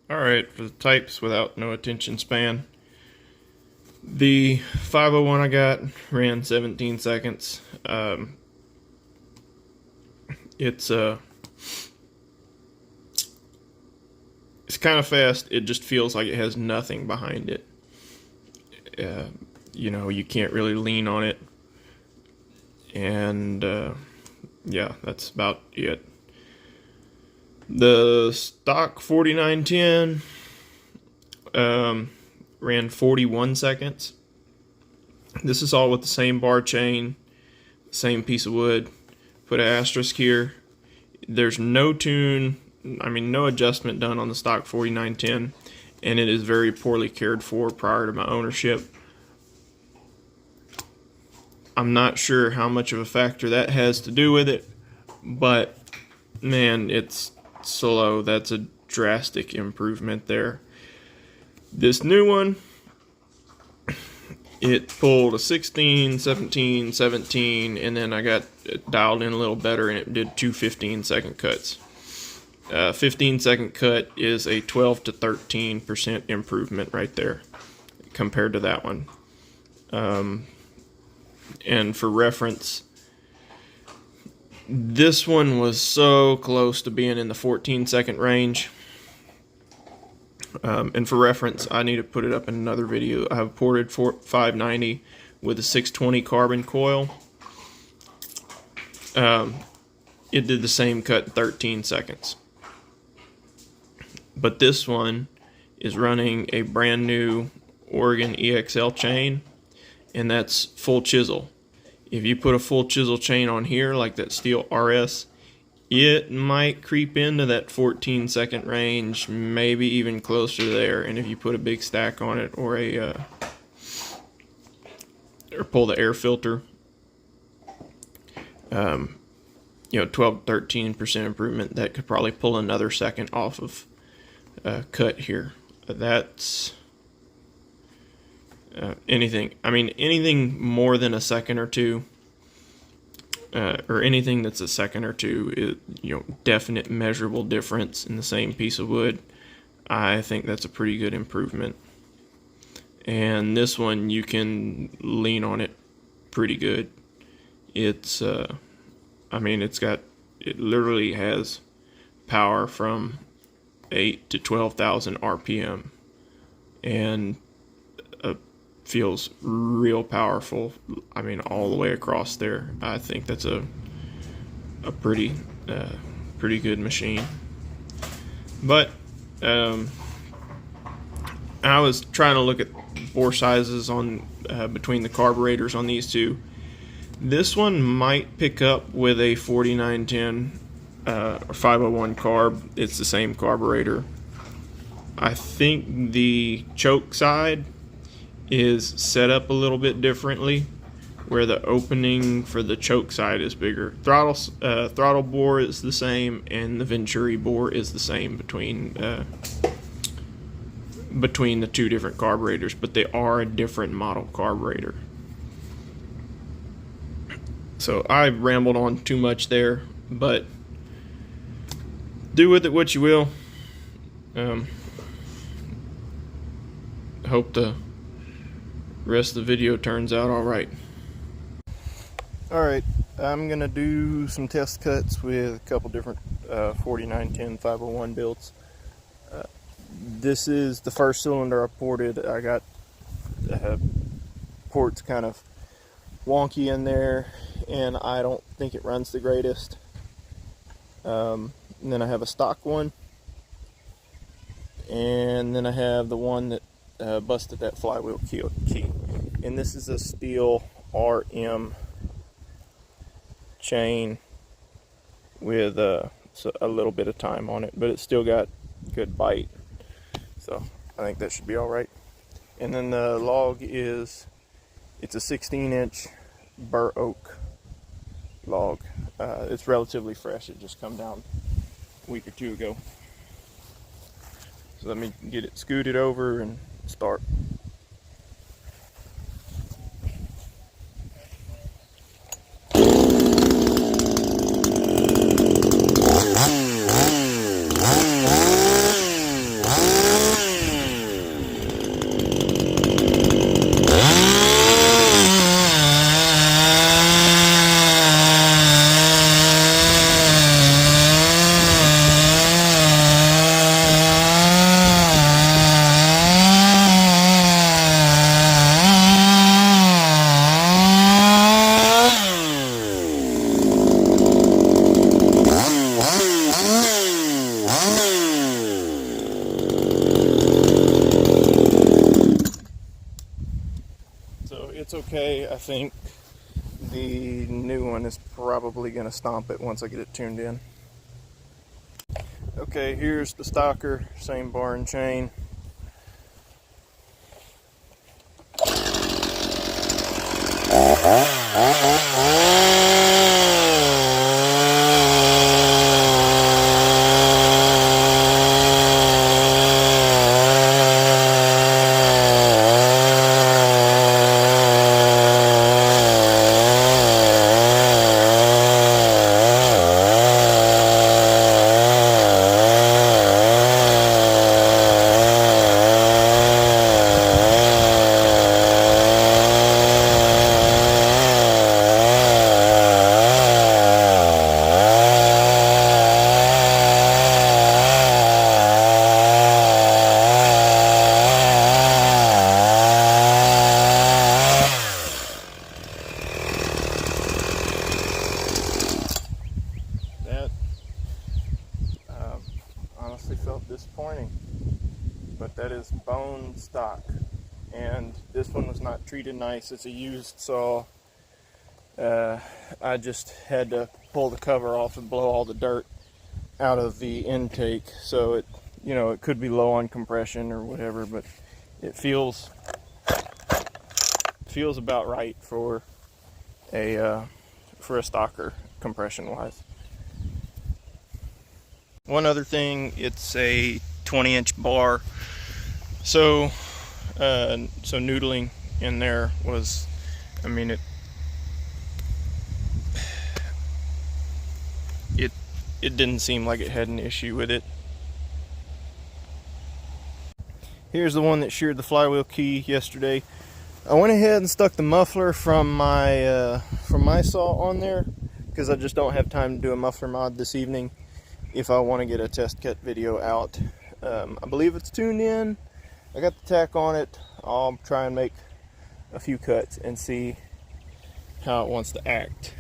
Alright, for the types without no attention span. The 501 I got ran 17 seconds. It's kind of fast. It just feels like it has nothing behind it. You can't really lean on it. And yeah, that's about it. The stock 4910 ran 41 seconds. This is all with the same bar chain, same piece of wood. Put an asterisk here. There's no tune, no adjustment done on the stock 4910, and it is very poorly cared for prior to my ownership. I'm not sure how much of a factor that has to do with it, but man, it's slow. That's a drastic improvement there. This new one, it pulled a 16, 17, 17, and then I got it dialed in a little better and it did two 15-second cuts. 15-second cut is a 12 to 13% improvement right there compared to that one. And for reference, this one was so close to being in the 14-second range. And for reference, I need to put it up in another video. I have ported 590 with a 620 carbon coil. It did the same cut in 13 seconds. But this one is running a brand new Oregon EXL chain, and that's full chisel. If you put a full chisel chain on here, like that steel RS, it might creep into that 14-second range, maybe even closer there. And if you put a big stack on it, or pull the air filter, 12 13% improvement. That could probably pull another second off of cut here. That's anything more than a second or two, or anything that's a second or two, definite measurable difference in the same piece of wood. I think that's a pretty good improvement. And this one, you can lean on it pretty good. It literally has power from 8 to 12,000 RPM, and feels real powerful. All the way across there. I think that's a pretty good machine. But I was trying to look at bore sizes on between the carburetors on these two. This one might pick up with a 4910 or 501 carb. It's the same carburetor. I think the choke side is set up a little bit differently, where the opening for the choke side is bigger. Throttle bore is the same, and the Venturi bore is the same between the two different carburetors, but they are a different model carburetor. So I rambled on too much there, but do with it what you will. Hope the rest of the video turns out alright. Alright, I'm going to do some test cuts with a couple different 4910 501 builds. This is the first cylinder I ported. I got ports kind of wonky in there, and I don't think it runs the greatest. And then I have a stock one, and then I have the one that busted that flywheel key. And this is a steel RM chain with a little bit of time on it, but it's still got good bite, so I think that should be all right. And then the log it's a 16-inch bur oak log. It's relatively fresh. It just come down a week or two ago. So let me get it scooted over and start. okay. I think the new one is probably going to stomp it once I get it tuned in. Okay, here's the stalker, same bar and chain. That honestly felt disappointing, but that is bone stock, and this one was not treated nice. It's a used saw. I just had to pull the cover off and blow all the dirt out of the intake, so it, you know, it could be low on compression or whatever, but it feels about right for a stalker compression wise. One other thing, it's a 20-inch bar, so noodling in there was, I mean, it didn't seem like it had an issue with it. Here's the one that sheared the flywheel key yesterday. I went ahead and stuck the muffler from my saw on there because I just don't have time to do a muffler mod this evening if I want to get a test cut video out. I believe it's tuned in. I got the tack on it. I'll try and make a few cuts and see how it wants to act.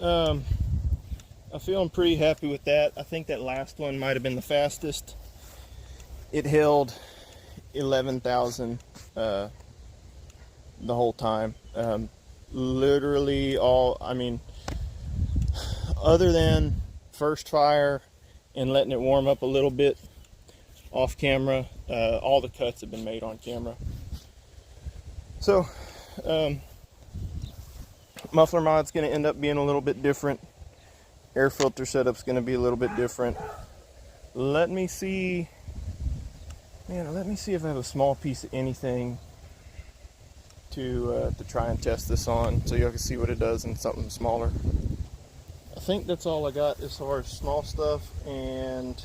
I'm feeling pretty happy with that. I think that last one might have been the fastest. It held 11,000 the whole time. Literally all, I mean, other than first fire and letting it warm up a little bit off camera, all the cuts have been made on camera. So muffler mod's going to end up being a little bit different. Air filter setup's going to be a little bit different. Let me see if I have a small piece of anything to try and test this on, so y'all can see what it does in something smaller. I think that's all I got as far as small stuff, and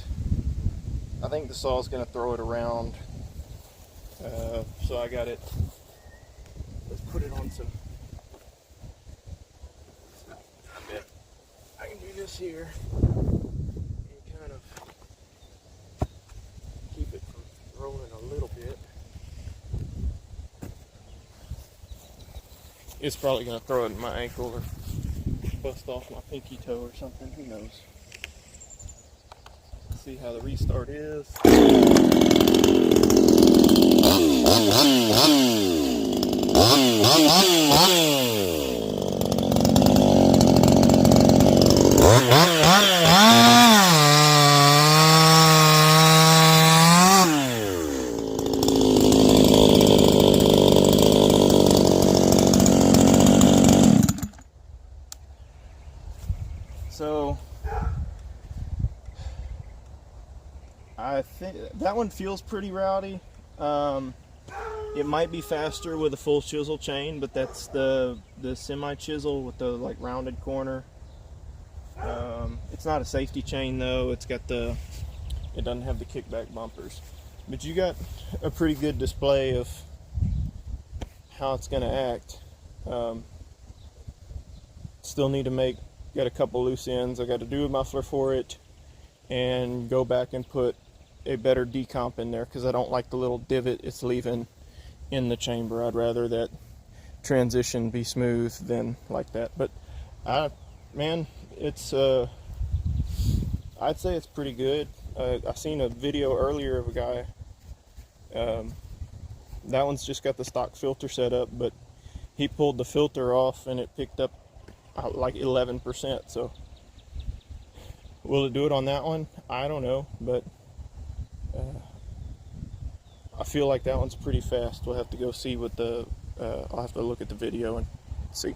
I think the saw is going to throw it around. So I got it. Let's put it on some. I bet I can do this here and kind of keep it from rolling a little bit. It's probably going to throw it in my ankle or bust off my pinky toe or something. Who knows? Let's see how the restart is. So I think that one feels pretty rowdy. It might be faster with a full chisel chain, but that's the semi chisel with the like rounded corner. It's not a safety chain though. It doesn't have the kickback bumpers. But you got a pretty good display of how it's going to act. Still need to got a couple loose ends. I got to do a muffler for it and go back and put a better decomp in there because I don't like the little divot it's leaving in the chamber. I'd rather that transition be smooth than like that. But man, it's I'd say it's pretty good. I seen a video earlier of a guy. That one's just got the stock filter set up, but he pulled the filter off and it picked up like 11%. So will it do it on that one? I don't know, but I feel like that one's pretty fast. We'll have to go see what I'll have to look at the video and see.